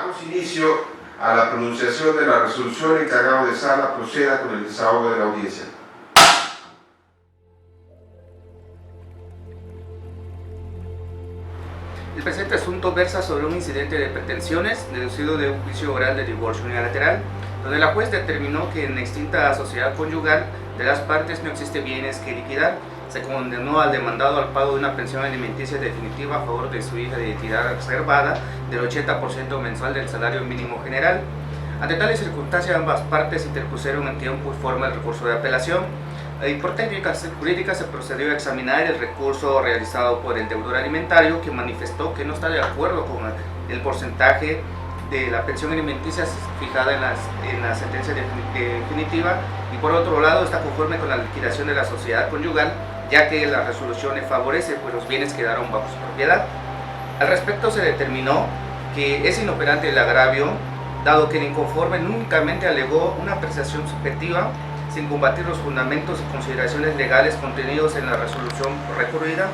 Damos inicio a la pronunciación de la resolución. El encargado de sala proceda con el desahogo de la audiencia. El presente asunto versa sobre un incidente de pretensiones deducido de un juicio oral de divorcio unilateral, donde la juez determinó que en la extinta sociedad conyugal de las partes no existe bienes que liquidar. Se condenó al demandado al pago de una pensión alimenticia definitiva a favor de su hija de identidad reservada del 80% mensual del salario mínimo general. Ante tales circunstancias, ambas partes interpusieron en tiempo y forma el recurso de apelación. Por técnicas jurídicas se procedió a examinar el recurso realizado por el deudor alimentario, que manifestó que no está de acuerdo con el porcentaje de la pensión alimenticia fijada en la sentencia definitiva, y por otro lado está conforme con la liquidación de la sociedad conyugal, ya que la resolución le favorece, pues los bienes quedaron bajo su propiedad. Al respecto se determinó que es inoperante el agravio, dado que el inconforme únicamente alegó una apreciación subjetiva sin combatir los fundamentos y consideraciones legales contenidos en la resolución recurrida,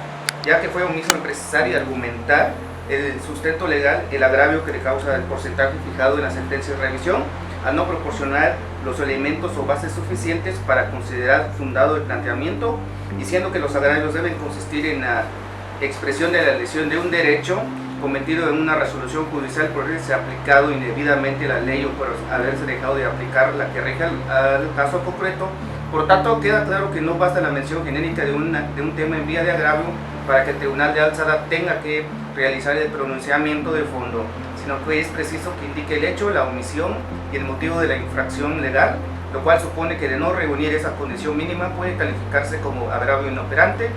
ya que fue omiso en precisar y argumentar el sustento legal, el agravio que le causa el porcentaje fijado en la sentencia de revisión, al no proporcionar los elementos o bases suficientes para considerar fundado el planteamiento, diciendo que los agravios deben consistir en la expresión de la lesión de un derecho cometido en una resolución judicial por haberse aplicado indebidamente la ley o por haberse dejado de aplicar la que rige al caso concreto. Por tanto, queda claro que no basta la mención genérica de un tema en vía de agravio para que el Tribunal de Alzada tenga que realizar el pronunciamiento de fondo, sino que es preciso que indique el hecho, la omisión y el motivo de la infracción legal, lo cual supone que de no reunir esa condición mínima puede calificarse como agravio inoperante,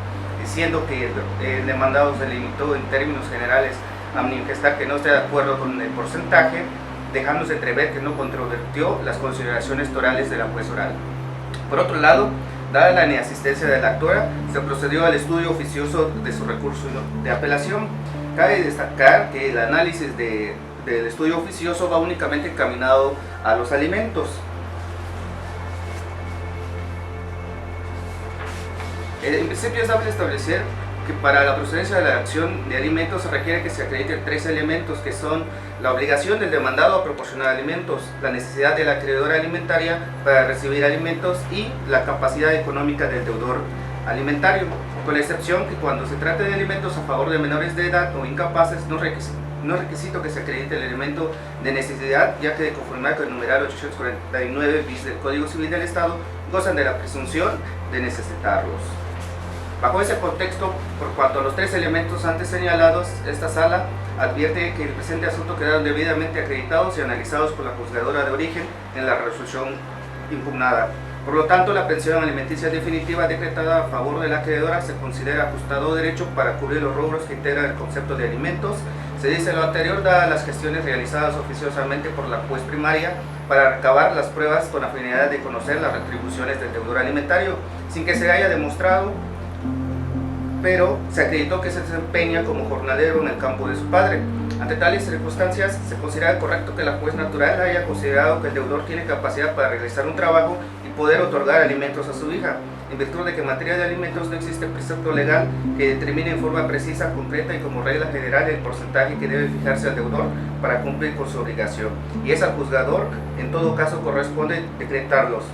siendo que el demandado se limitó en términos generales a manifestar que no está de acuerdo con el porcentaje, dejándose entrever que no controvertió las consideraciones torales de la juez oral. Por otro lado, dada la inasistencia de la actora, se procedió al estudio oficioso de su recurso de apelación. Cabe destacar que el análisis del estudio oficioso va únicamente encaminado a los alimentos. En principio es dable establecer que para la procedencia de la acción de alimentos se requiere que se acrediten tres elementos, que son la obligación del demandado a proporcionar alimentos, la necesidad de la acreedora alimentaria para recibir alimentos y la capacidad económica del deudor alimentario, con la excepción que cuando se trate de alimentos a favor de menores de edad o incapaces no es requisito que se acredite el elemento de necesidad, ya que de conformidad con el numeral 849 bis del Código Civil del Estado gozan de la presunción de necesitarlos. Bajo ese contexto, por cuanto a los tres elementos antes señalados, esta sala advierte que el presente asunto quedaron debidamente acreditados y analizados por la juzgadora de origen en la resolución impugnada. Por lo tanto, la pensión alimenticia definitiva decretada a favor de la acreedora se considera ajustado derecho para cubrir los rubros que integran el concepto de alimentos. Se dice lo anterior dadas las gestiones realizadas oficiosamente por la juez primaria para recabar las pruebas con la finalidad de conocer las retribuciones del deudor alimentario, sin que se haya demostrado, pero se acreditó que se desempeña como jornalero en el campo de su padre. Ante tales circunstancias, se considera correcto que la juez natural haya considerado que el deudor tiene capacidad para realizar un trabajo y poder otorgar alimentos a su hija, en virtud de que en materia de alimentos no existe precepto legal que determine en forma precisa, concreta y como regla general el porcentaje que debe fijarse al deudor para cumplir con su obligación, y es al juzgador, en todo caso, corresponde decretarlos.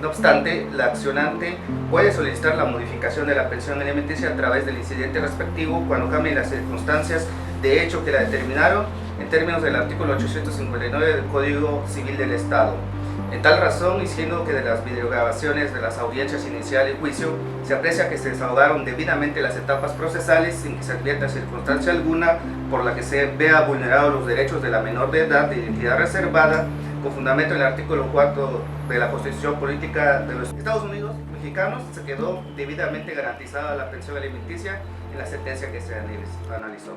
No obstante, la accionante puede solicitar la modificación de la pensión alimenticia a través del incidente respectivo cuando cambien las circunstancias de hecho que la determinaron en términos del artículo 859 del Código Civil del Estado. En tal razón, y siendo que de las videograbaciones de las audiencias inicial y juicio se aprecia que se desahogaron debidamente las etapas procesales sin que se advierta circunstancia alguna por la que se vea vulnerados los derechos de la menor de edad de identidad reservada, con fundamento en el artículo 4 de la Constitución Política de los Estados Unidos Mexicanos, se quedó debidamente garantizada la pensión alimenticia en la sentencia que se analizó.